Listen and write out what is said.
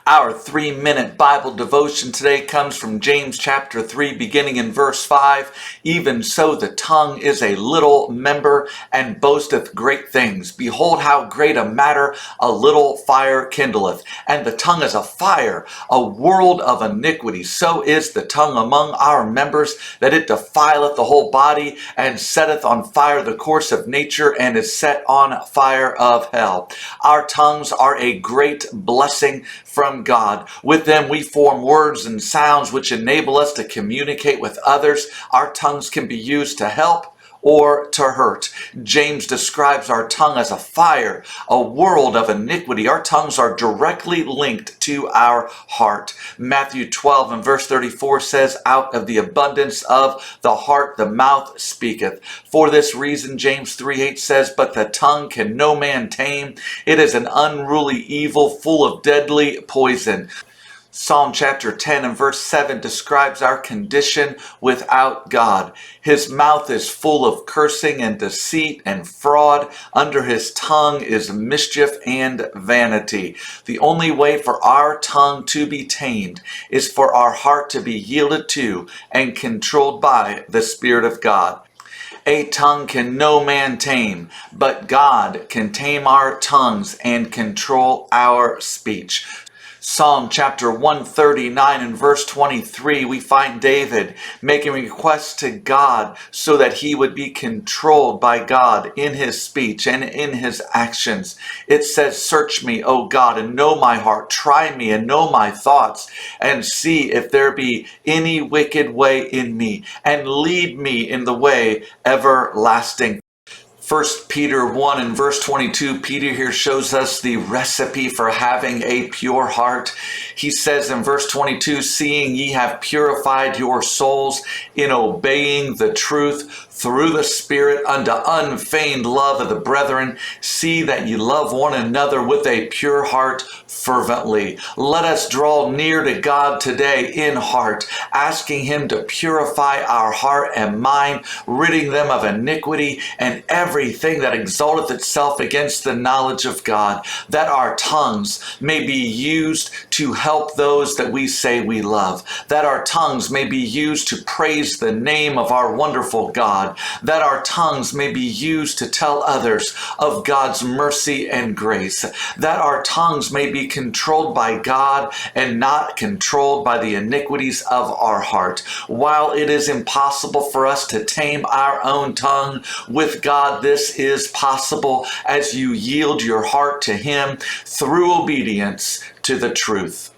Our 3-minute Bible devotion today comes from James chapter 3, beginning in verse 5. Even so the tongue is a little member, and boasteth great things. Behold, how great a matter a little fire kindleth. And the tongue is a fire, a world of iniquity. So is the tongue among our members, that it defileth the whole body, and setteth on fire the course of nature, and is set on fire of hell. Our tongues are a great blessing from God. With them we form words and sounds which enable us to communicate with others. Our tongues can be used to help or to hurt. James describes our tongue as a fire, a world of iniquity. Our tongues are directly linked to our heart. Matthew 12 and verse 34 says, out of the abundance of the heart the mouth speaketh. For this reason, James 3:8 says, but the tongue can no man tame. It is an unruly evil full of deadly poison. Psalm chapter 10 and verse 7 describes our condition without God. His mouth is full of cursing and deceit and fraud. Under his tongue is mischief and vanity. The only way for our tongue to be tamed is for our heart to be yielded to and controlled by the Spirit of God. A tongue can no man tame, but God can tame our tongues and control our speech. Psalm chapter 139 and verse 23, we find David making requests to God so that he would be controlled by God in his speech and in his actions. It says, search me, O God, and know my heart. Try me and know my thoughts, and see if there be any wicked way in me, and lead me in the way everlasting. 1 Peter 1 and verse 22, Peter here shows us the recipe for having a pure heart. He says in verse 22, seeing ye have purified your souls in obeying the truth through the Spirit unto unfeigned love of the brethren, see that ye love one another with a pure heart fervently. Let us draw near to God today in heart, asking him to purify our heart and mind, ridding them of iniquity and everything that exalteth itself against the knowledge of God, that our tongues may be used to help those that we say we love, that our tongues may be used to praise the name of our wonderful God, that our tongues may be used to tell others of God's mercy and grace, that our tongues may be controlled by God and not controlled by the iniquities of our heart. While it is impossible for us to tame our own tongue, with God this is possible as you yield your heart to him through obedience to the truth.